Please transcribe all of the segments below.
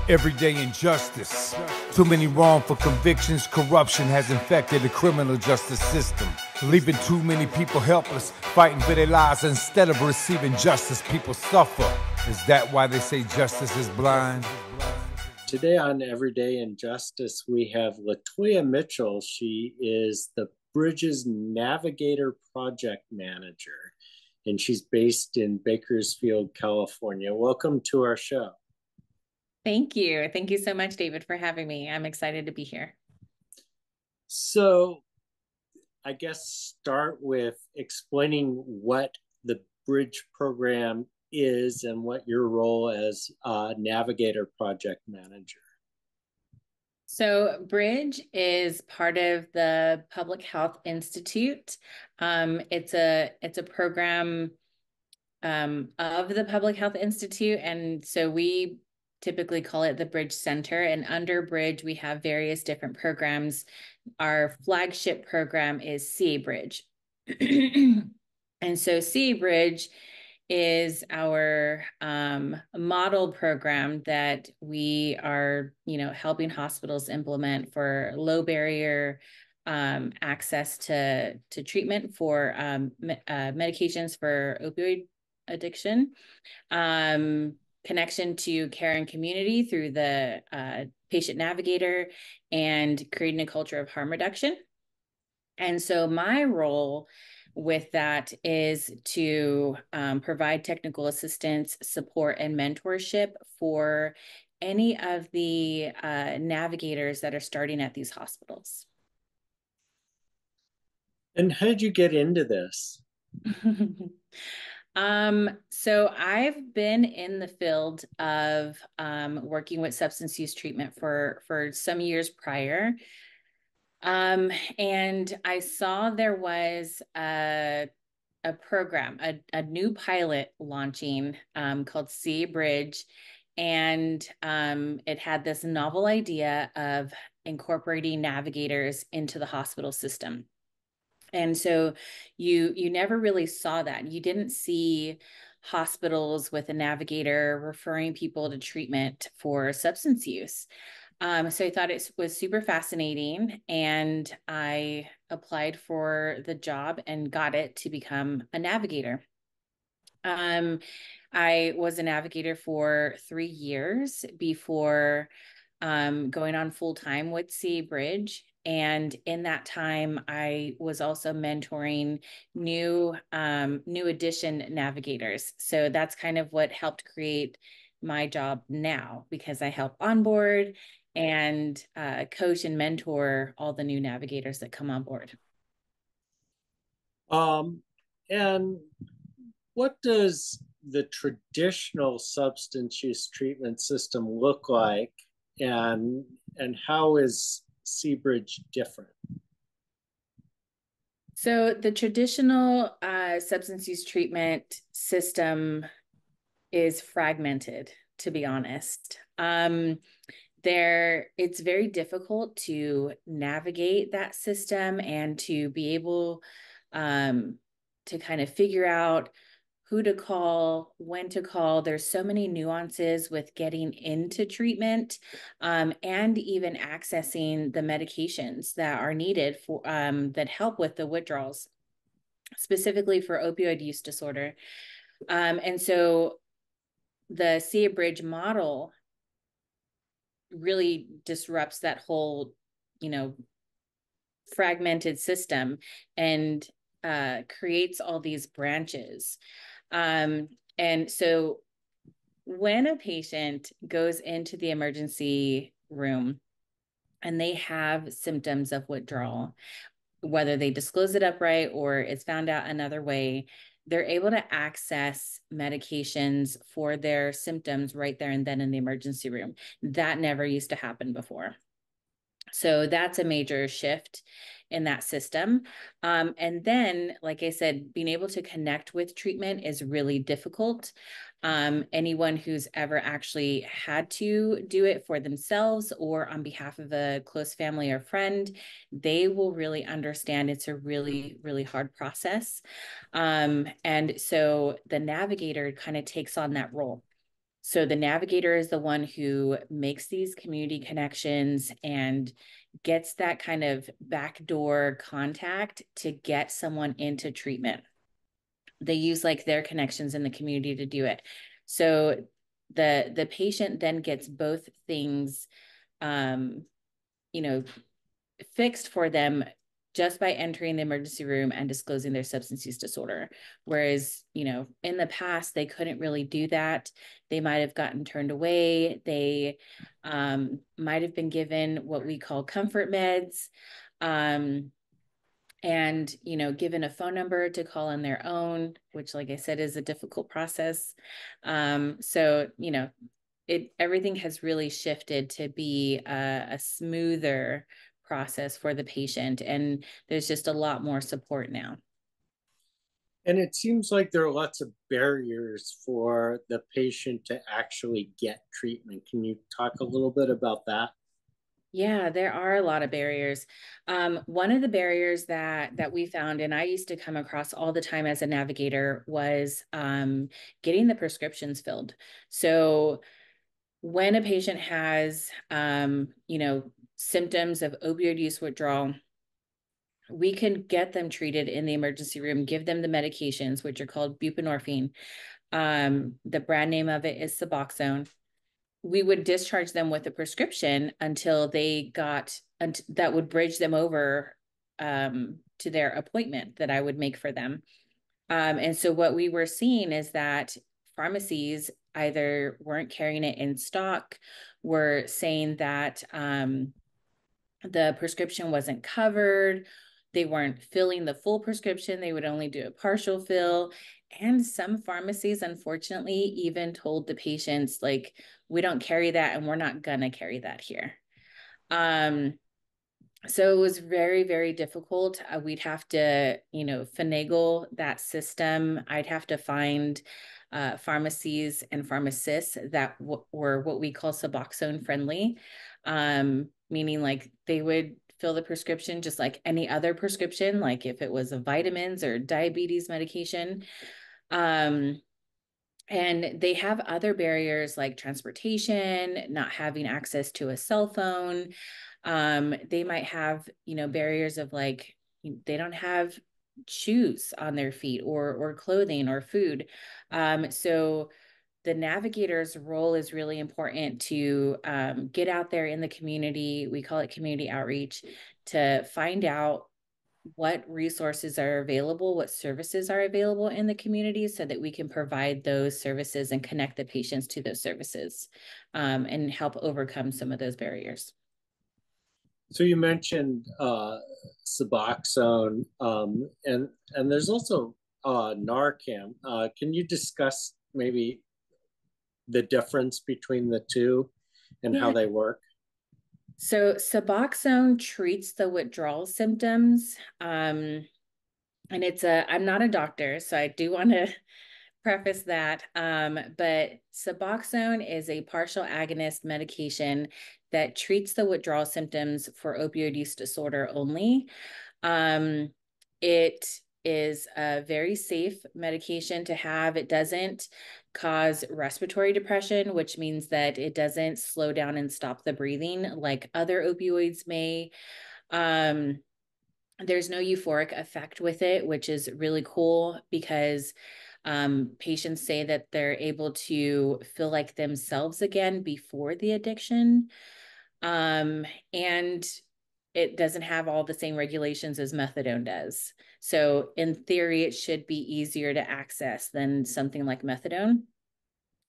Everyday injustice. Too many wrongful convictions. Corruption has infected the criminal justice system, leaving too many people helpless, fighting for their lives. Instead of receiving justice, people suffer. Is that why they say justice is blind? Today on Everyday Injustice, we have LaToya Mitchell. She is the Bridge's Navigator Project Manager, and she's based in Bakersfield, California. Welcome to our show. Thank you. Thank you so much, David, for having me. I'm excited to be here. So I guess start with explaining what the Bridge program is and what your role as Navigator Project Manager. So Bridge is part of the Public Health Institute. It's a program of the Public Health Institute, and so we typically call it the Bridge Center. And under Bridge, we have various different programs. Our flagship program is CA Bridge. And so CA Bridge is our model program that we are, helping hospitals implement for low barrier access to treatment for medications for opioid addiction, connection to care and community through the patient navigator, and creating a culture of harm reduction. And so my role with that is to provide technical assistance, support, and mentorship for any of the navigators that are starting at these hospitals. And how did you get into this? So I've been in the field of working with substance use treatment for some years prior. And I saw there was a program, a new pilot launching called CA Bridge. And it had this novel idea of incorporating navigators into the hospital system. And so you never really saw that. You didn't see hospitals with a navigator referring people to treatment for substance use. So I thought it was super fascinating, and I applied for the job and got it to become a navigator. I was a navigator for 3 years before going on full time with CA Bridge. And in that time, I was also mentoring new addition navigators. So that's kind of what helped create my job now, because I help onboard and coach and mentor all the new navigators that come on board. And what does the traditional substance use treatment system look like, and how is CA Bridge different? So the traditional substance use treatment system is fragmented, to be honest. It's very difficult to navigate that system and to be able to kind of figure out who to call, when to call. There's so many nuances with getting into treatment, and even accessing the medications that are needed for that help with the withdrawals, specifically for opioid use disorder. And so the CA Bridge model really disrupts that whole, fragmented system, and creates all these branches. And so when a patient goes into the emergency room and they have symptoms of withdrawal, whether they disclose it upright or it's found out another way, they're able to access medications for their symptoms right there and then in the emergency room. That never used to happen before. So that's a major shift in that system. And then, like I said, being able to connect with treatment is really difficult. Anyone who's ever actually had to do it for themselves or on behalf of a close family or friend, they will really understand it's a really, really hard process. And so the navigator kind of takes on that role. So the navigator is the one who makes these community connections and gets that kind of backdoor contact to get someone into treatment. They use like their connections in the community to do it. So the patient then gets both things, you know, fixed for them just by entering the emergency room and disclosing their substance use disorder. Whereas, you know, in the past, they couldn't really do that. They might have gotten turned away. They might have been given what we call comfort meds. And, you know, given a phone number to call on their own, which, like I said, is a difficult process. So, you know, everything has really shifted to be a smoother process for the patient, and there's just a lot more support now. And it seems like there are lots of barriers for the patient to actually get treatment. Can you talk a little bit about that? Yeah, there are a lot of barriers. One of the barriers that we found, and I used to come across all the time as a navigator, was getting the prescriptions filled. So when a patient has, you know, symptoms of opioid use withdrawal, we can get them treated in the emergency room, give them the medications, which are called buprenorphine. The brand name of it is Suboxone. We would discharge them with a prescription until they got, that would bridge them over to their appointment that I would make for them. And so what we were seeing is that pharmacies either weren't carrying it in stock, were saying that the prescription wasn't covered, they weren't filling the full prescription, they would only do a partial fill. And some pharmacies, unfortunately, even told the patients, like, we don't carry that and we're not gonna carry that here. So it was very, very difficult. We'd have to, you know, finagle that system. I'd have to find pharmacies and pharmacists that were what we call Suboxone friendly, meaning like they would fill the prescription just like any other prescription, like if it was a vitamins or diabetes medication. And they have other barriers like transportation, not having access to a cell phone. They might have, you know, barriers of like, they don't have shoes on their feet or clothing or food. So the navigator's role is really important to get out there in the community. We call it community outreach, to find out what resources are available, what services are available in the community so that we can provide those services and connect the patients to those services and help overcome some of those barriers. So you mentioned Suboxone, and there's also Narcan. Can you discuss maybe the difference between the two and how they work? So Suboxone treats the withdrawal symptoms. And I'm not a doctor, so I do want to preface that. But Suboxone is a partial agonist medication that treats the withdrawal symptoms for opioid use disorder only. It is a very safe medication to have. It doesn't cause respiratory depression, which means that it doesn't slow down and stop the breathing like other opioids may. There's no euphoric effect with it, which is really cool because patients say that they're able to feel like themselves again before the addiction. And it doesn't have all the same regulations as methadone does. So in theory, it should be easier to access than something like methadone.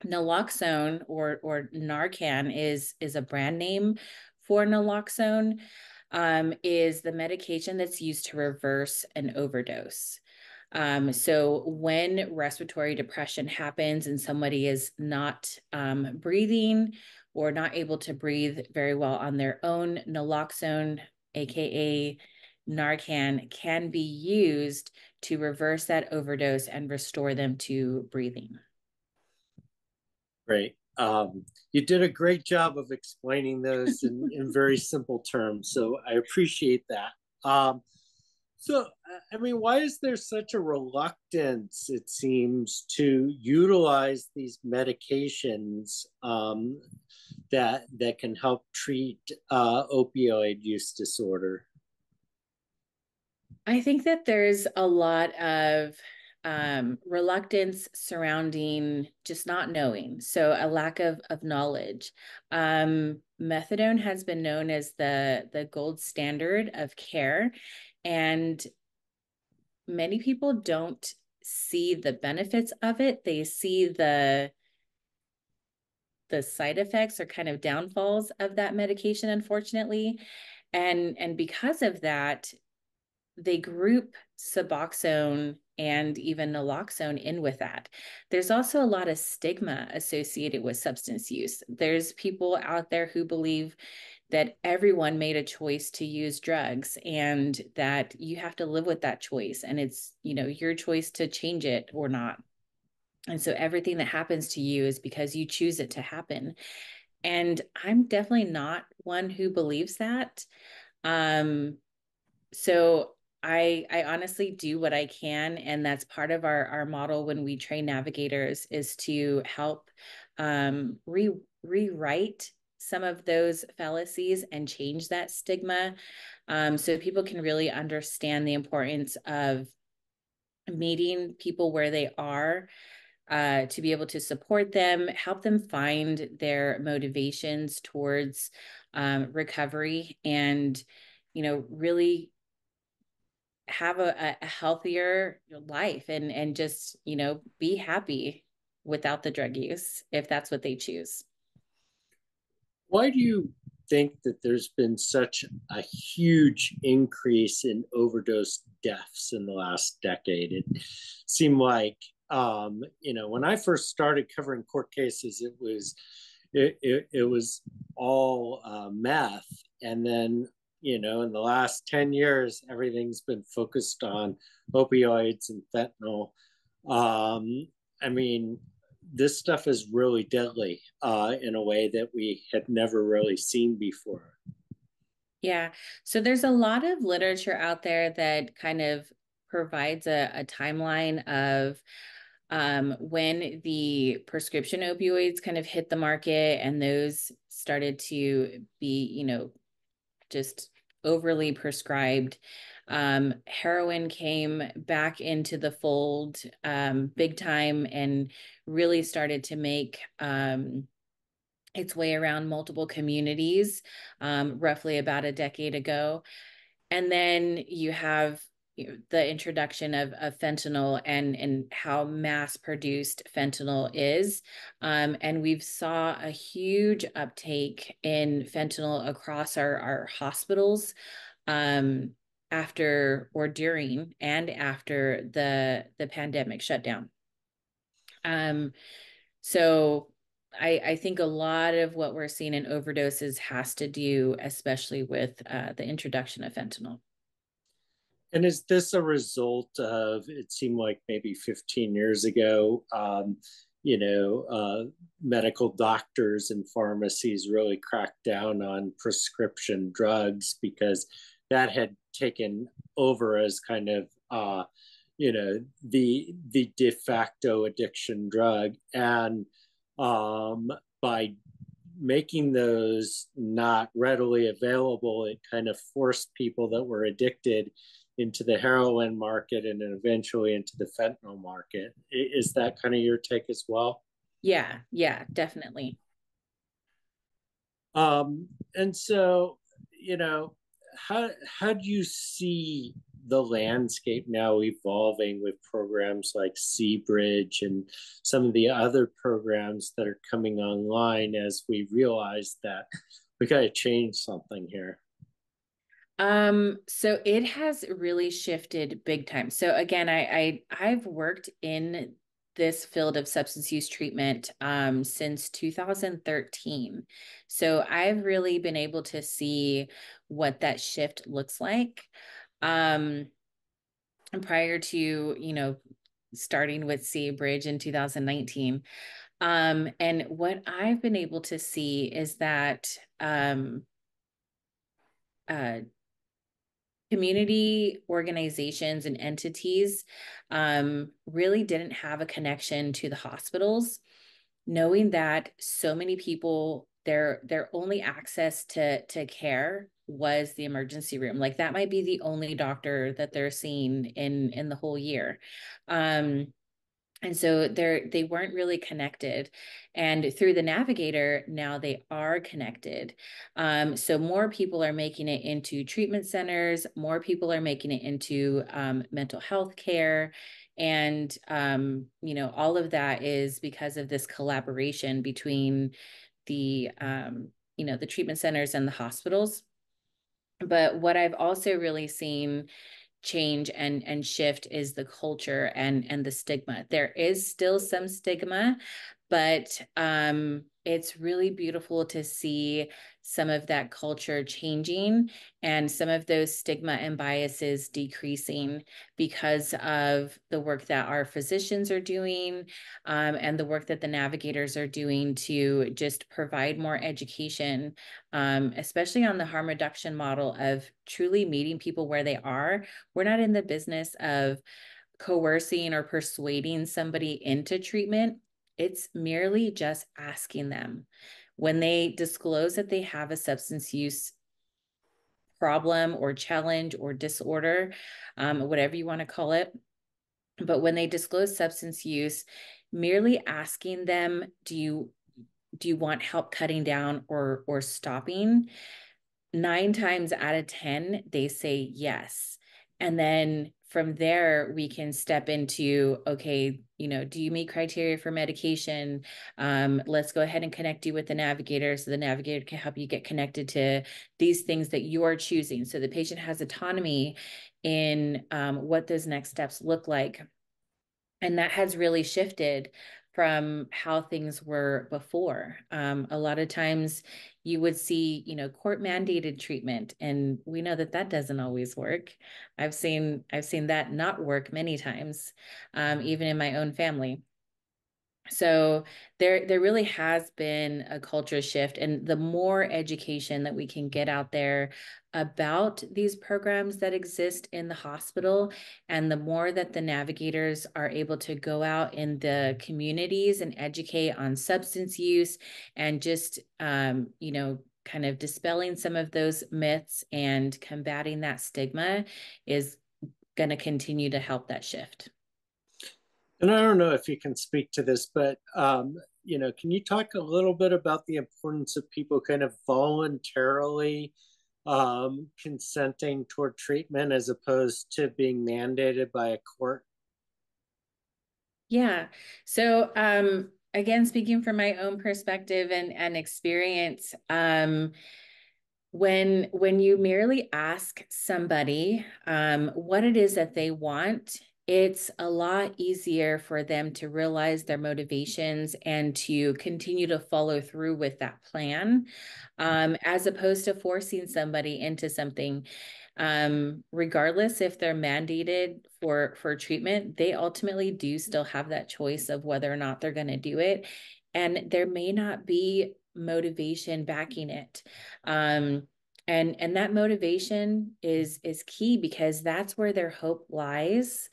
Naloxone or Narcan is a brand name for naloxone, is the medication that's used to reverse an overdose. So when respiratory depression happens and somebody is not breathing or not able to breathe very well on their own, naloxone, aka Narcan, can be used to reverse that overdose and restore them to breathing. Great. You did a great job of explaining those in very simple terms, so I appreciate that. So, I mean, why is there such a reluctance, it seems, to utilize these medications that can help treat opioid use disorder? I think that there's a lot of reluctance surrounding just not knowing. So a lack of knowledge. Methadone has been known as the gold standard of care, and many people don't see the benefits of it. They see the side effects or kind of downfalls of that medication, unfortunately. And because of that, they group Suboxone and even naloxone in with that. There's also a lot of stigma associated with substance use. There's people out there who believe that everyone made a choice to use drugs and that you have to live with that choice, and it's, your choice to change it or not. And so everything that happens to you is because you choose it to happen. And I'm definitely not one who believes that. Um, so I honestly do what I can, and that's part of our model when we train navigators, is to help rewrite some of those fallacies and change that stigma, so people can really understand the importance of meeting people where they are, to be able to support them, help them find their motivations towards recovery, and really have a healthier life, and just be happy without the drug use if that's what they choose. Why do you think that there's been such a huge increase in overdose deaths in the last decade? It seemed like, when I first started covering court cases, it was all meth, and then in the last 10 years, everything's been focused on opioids and fentanyl. I mean, this stuff is really deadly in a way that we had never really seen before. Yeah. So there's a lot of literature out there that kind of provides a timeline of when the prescription opioids kind of hit the market, and those started to be, just overly prescribed. Heroin came back into the fold big time, and really started to make its way around multiple communities, roughly about a decade ago. And then you have the introduction of fentanyl, and how mass produced fentanyl is. And we've saw a huge uptake in fentanyl across our hospitals, um, after or during and after the pandemic shutdown. Um, so I think a lot of what we're seeing in overdoses has to do, especially with the introduction of fentanyl. And is this a result of, it seemed like maybe 15 years ago, medical doctors and pharmacies really cracked down on prescription drugs because that had taken over as kind of, the de facto addiction drug. And by making those not readily available, it kind of forced people that were addicted into the heroin market and then eventually into the fentanyl market. Is that kind of your take as well? Yeah, definitely. And so, how do you see the landscape now evolving with programs like Bridge and some of the other programs that are coming online as we realize that we got to change something here? So it has really shifted big time. So again, I've worked in this field of substance use treatment since 2013. So I've really been able to see what that shift looks like. Um, Prior to, starting with Bridge in 2019. And what I've been able to see is that uh, community organizations and entities really didn't have a connection to the hospitals, knowing that so many people, their only access to care was the emergency room. Like that might be the only doctor that they're seeing in the whole year. And so they weren't really connected. And through the Navigator, now they are connected. So more people are making it into treatment centers, more people are making it into mental health care. And, all of that is because of this collaboration between the treatment centers and the hospitals. But what I've also really seen change and shift is the culture and the stigma. There is still some stigma, but it's really beautiful to see some of that culture changing and some of those stigma and biases decreasing because of the work that our physicians are doing, and the work that the navigators are doing to just provide more education, especially on the harm reduction model of truly meeting people where they are. We're not in the business of coercing or persuading somebody into treatment. It's merely just asking them. When they disclose that they have a substance use problem or challenge or disorder, whatever you want to call it, but when they disclose substance use, merely asking them, do you want help cutting down or stopping? 9 times out of 10, they say yes. And then from there, we can step into, okay, do you meet criteria for medication? Let's go ahead and connect you with the navigator so the navigator can help you get connected to these things that you are choosing. So the patient has autonomy in what those next steps look like. And that has really shifted from how things were before. A lot of times you would see, court mandated treatment, and we know that that doesn't always work. I've seen that not work many times, even in my own family. So there really has been a culture shift, and the more education that we can get out there about these programs that exist in the hospital, and the more that the navigators are able to go out in the communities and educate on substance use and just kind of dispelling some of those myths and combating that stigma is going to continue to help that shift. And I don't know if you can speak to this, but can you talk a little bit about the importance of people kind of voluntarily consenting toward treatment as opposed to being mandated by a court? Yeah. So again, speaking from my own perspective and experience, when you merely ask somebody what it is that they want, it's a lot easier for them to realize their motivations and to continue to follow through with that plan, as opposed to forcing somebody into something. Regardless if they're mandated for treatment, they ultimately do still have that choice of whether or not they're going to do it. And there may not be motivation backing it. And that motivation is key because that's where their hope lies.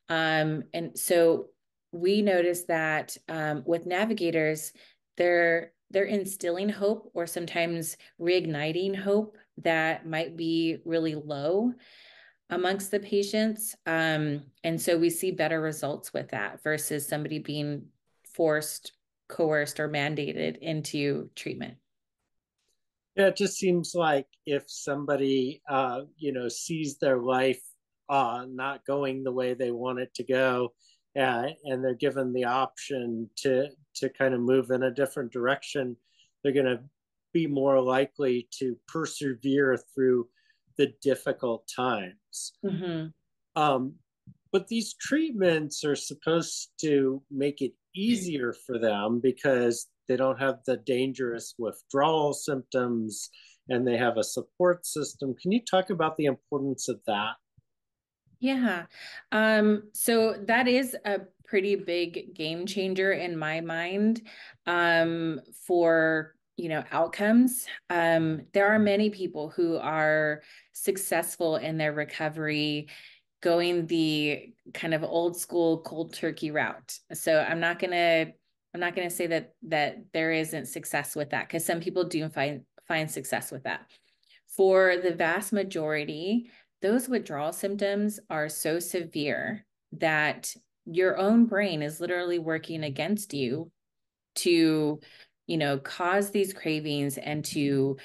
And so we notice that with navigators, they're instilling hope or sometimes reigniting hope that might be really low amongst the patients. And so we see better results with that versus somebody being forced, coerced, or mandated into treatment. Yeah, it just seems like if somebody, sees their life not going the way they want it to go, and they're given the option to kind of move in a different direction, they're going to be more likely to persevere through the difficult times. Mm-hmm. But these treatments are supposed to make it easier for them because they don't have the dangerous withdrawal symptoms and they have a support system. Can you talk about the importance of that? Yeah. So that is a pretty big game changer in my mind, for, outcomes. There are many people who are successful in their recovery going the kind of old school cold turkey route. So I'm not gonna say that there isn't success with that, because some people do find success with that. For the vast majority, those withdrawal symptoms are so severe that your own brain is literally working against you to cause these cravings and to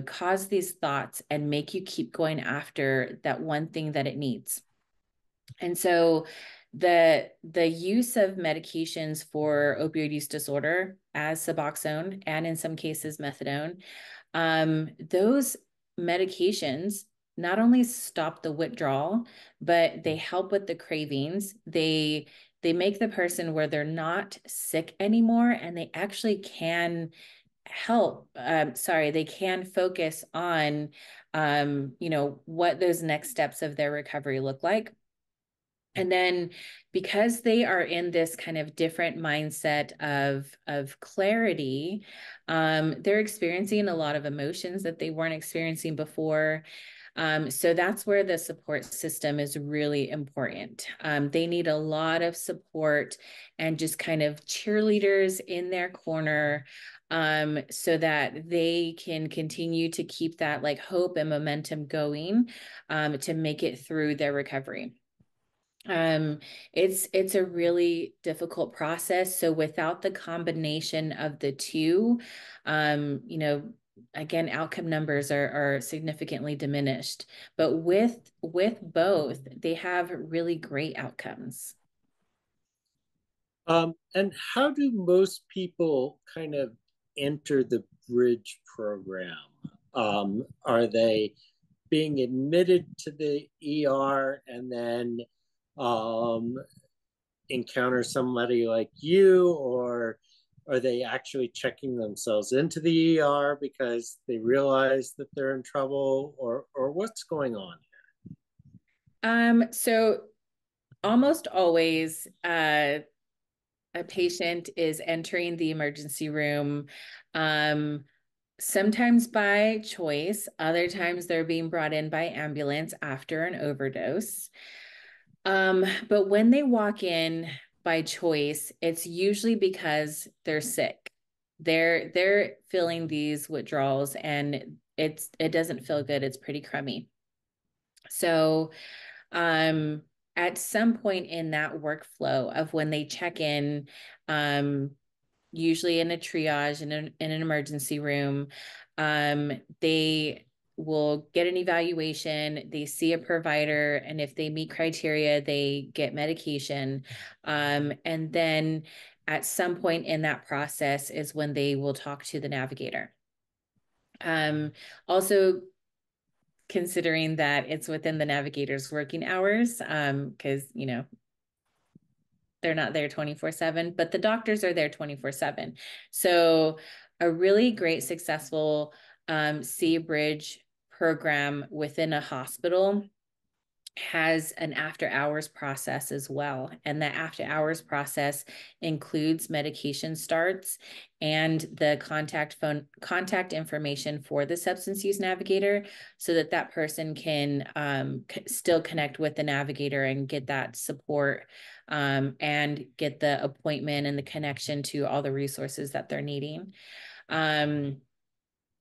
cause these thoughts and make you keep going after that one thing that it needs. And so the use of medications for opioid use disorder, as Suboxone and in some cases methadone, those medications not only stop the withdrawal, but they help with the cravings. They make the person where they're not sick anymore, and they actually can help. They can focus on, what those next steps of their recovery look like. And then because they are in this kind of different mindset of clarity, they're experiencing a lot of emotions that they weren't experiencing before. So that's where the support system is really important. They need a lot of support and just kind of cheerleaders in their corner, so that they can continue to keep that like hope and momentum going, to make it through their recovery. It's a really difficult process. So without the combination of the two, again, outcome numbers are significantly diminished. But with both, they have really great outcomes. And how do most people kind of enter the Bridge program? Are they being admitted to the ER and then encounter somebody like you, or are they actually checking themselves into the ER because they realize that they're in trouble, or what's going on here? So almost always, a patient is entering the emergency room, sometimes by choice, other times they're being brought in by ambulance after an overdose. But when they walk in by choice, it's usually because they're sick. They're feeling these withdrawals and it doesn't feel good. It's pretty crummy. So, at some point in that workflow of when they check in, usually in a triage in an emergency room, they will get an evaluation, they see a provider, and if they meet criteria, they get medication. And then at some point in that process is when they will talk to the navigator. Also, considering that it's within the navigator's working hours, because they're not there 24/7, but the doctors are there 24/7. So a really great, successful C-Bridge program within a hospital has an after hours process as well. And that after hours process includes medication starts and the contact information for the substance use navigator, so that that person can still connect with the navigator and get that support, and get the appointment and the connection to all the resources that they're needing.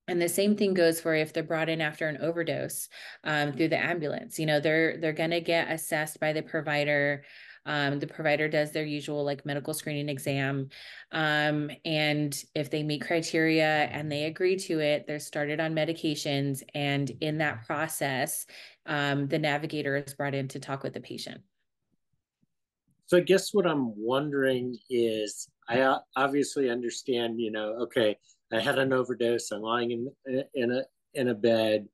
And the same thing goes for if they're brought in after an overdose, through the ambulance. They're going to get assessed by the provider. The provider does their usual like medical screening exam. And if they meet criteria and they agree to it, they're started on medications. And in that process, the navigator is brought in to talk with the patient. So I guess what I'm wondering is, I obviously understand, okay, I had an overdose. I'm lying in a bed.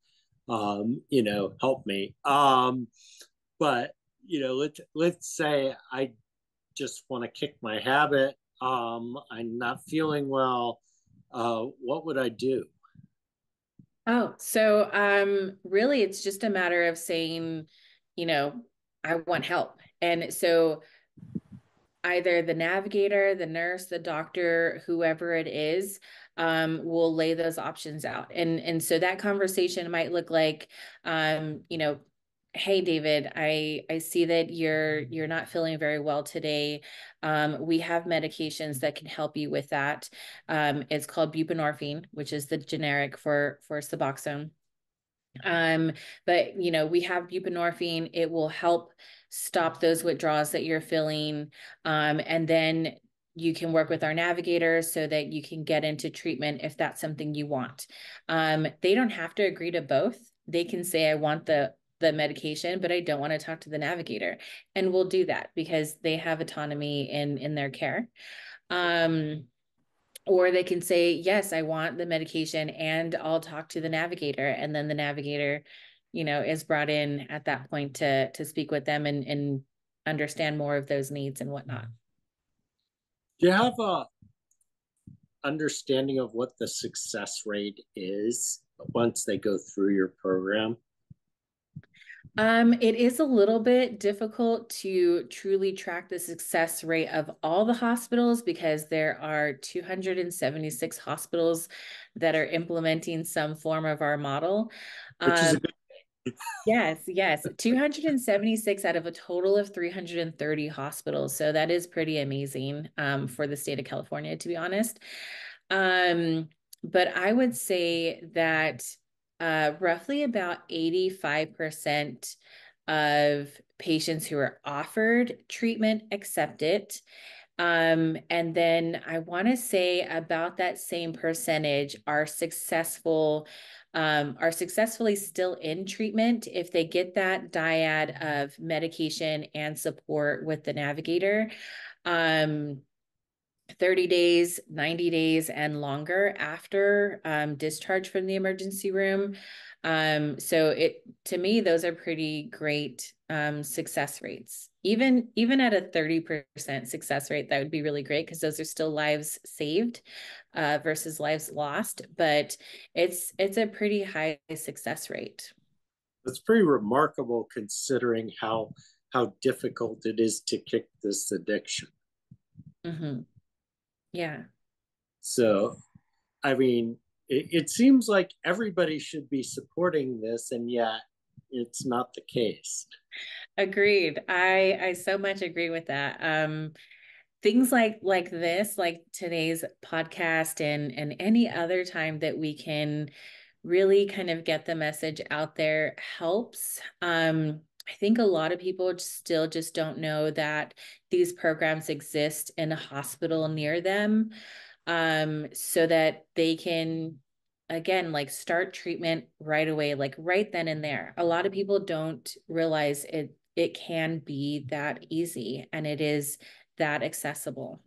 Help me. But let's say I just want to kick my habit. I'm not feeling well. What would I do? Oh, so really it's just a matter of saying, I want help. And so either the navigator, the nurse, the doctor, whoever it is, we'll lay those options out. And so that conversation might look like, hey, David, I see that you're not feeling very well today. We have medications that can help you with that. It's called buprenorphine, which is the generic for Suboxone. But we have buprenorphine. It will help stop those withdrawals that you're feeling. And then you can work with our navigator so that you can get into treatment if that's something you want. They don't have to agree to both. They can say, I want the medication, but I don't want to talk to the navigator. And we'll do that because they have autonomy in their care. Or they can say, yes, I want the medication and I'll talk to the navigator. And then the navigator, is brought in at that point to speak with them and understand more of those needs and whatnot. Do you have a understanding of what the success rate is once they go through your program? It is a little bit difficult to truly track the success rate of all the hospitals because there are 276 hospitals that are implementing some form of our model. Which is a good Yes. 276 out of a total of 330 hospitals. So that is pretty amazing for the state of California, to be honest. But I would say that roughly about 85% of patients who are offered treatment accept it. And then I want to say about that same percentage are successfully still in treatment if they get that dyad of medication and support with the navigator. 30 days, 90 days, and longer after discharge from the emergency room. So to me, those are pretty great success rates. Even at a 30% success rate, that would be really great because those are still lives saved versus lives lost. But it's a pretty high success rate. It's pretty remarkable considering how difficult it is to kick this addiction. Mm-hmm. Yeah. So, I mean, it seems like everybody should be supporting this, and yet it's not the case. Agreed. I so much agree with that. Things like this, like today's podcast and any other time that we can really kind of get the message out there helps. I think a lot of people still just don't know that these programs exist in a hospital near them, so that they can, again, like start treatment right away, like right then and there. A lot of people don't realize it can be that easy and it is that accessible.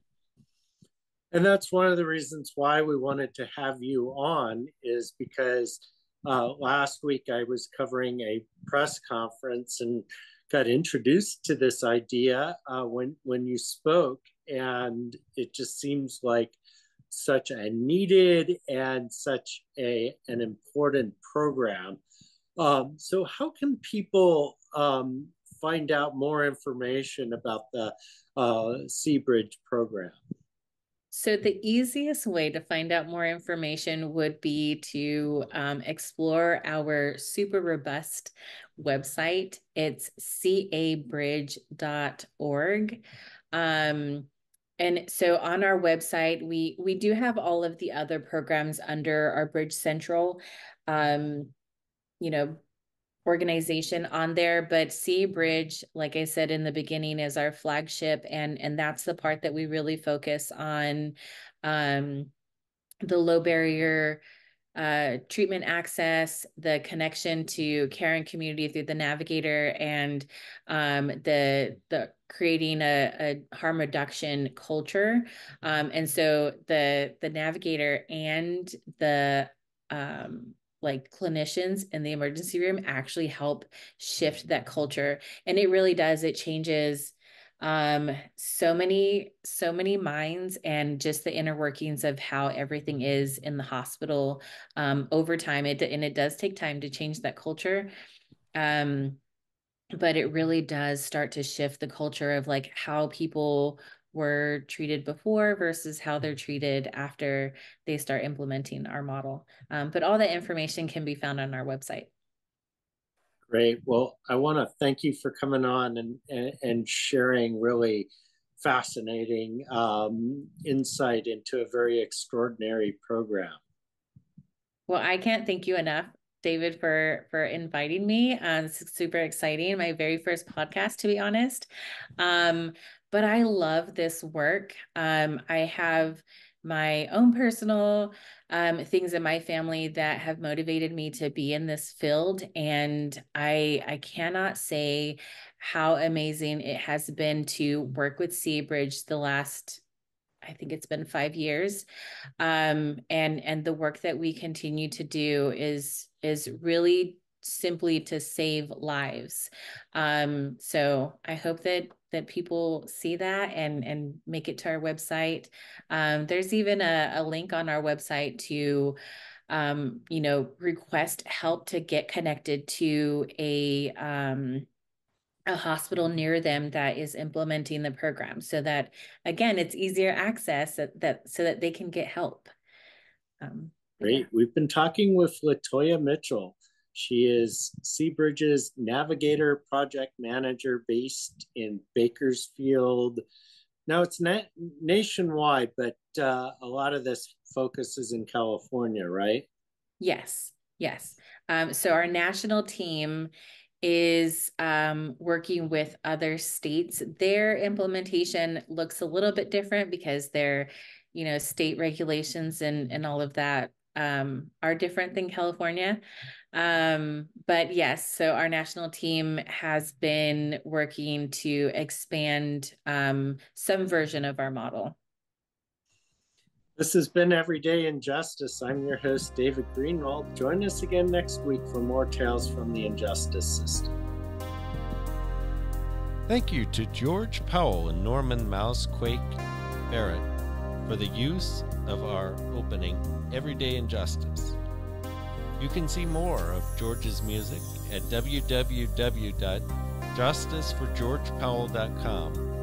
And that's one of the reasons why we wanted to have you on, is because last week I was covering a press conference and got introduced to this idea when you spoke, and it just seems like such a needed and such an important program. So how can people find out more information about the C-Bridge program? So the easiest way to find out more information would be to explore our super robust website. It's cabridge.org. And so on our website, we do have all of the other programs under our Bridge Central, you know, organization on there, but C-Bridge, like I said in the beginning, is our flagship, and that's the part that we really focus on, the low barrier treatment access, the connection to care and community through the navigator, and the creating a harm reduction culture. And so the navigator and the like clinicians in the emergency room actually help shift that culture. And it really does. It changes so many minds and just the inner workings of how everything is in the hospital over time. And it does take time to change that culture. But it really does start to shift the culture of like how people were treated before versus how they're treated after they start implementing our model. But all that information can be found on our website. Great. Well, I want to thank you for coming on and sharing really fascinating insight into a very extraordinary program. Well, I can't thank you enough, David, for inviting me. This is super exciting. My very first podcast, to be honest. But I love this work. I have my own personal things in my family that have motivated me to be in this field. And I cannot say how amazing it has been to work with Bridge the last, I think it's been 5 years. And the work that we continue to do is really simply to save lives. So I hope that people see that and make it to our website. There's even a link on our website to request help to get connected to a hospital near them that is implementing the program, so that, again, it's easier access so that they can get help. Great. Yeah. We've been talking with LaToya Mitchell. She is Bridge's Navigator Project Manager based in Bakersfield. Now, it's nationwide, but a lot of this focuses in California, right? Yes. So our national team is working with other states. Their implementation looks a little bit different because their, state regulations and all of that are different than California. But yes, so our national team has been working to expand some version of our model. This has been Everyday Injustice. I'm your host, David Greenwald. Join us again next week for more tales from the injustice system. Thank you to George Powell and Norman Mousequake Barrett for the use of our opening, Everyday Injustice. You can see more of George's music at www.justiceforgeorgepowell.com.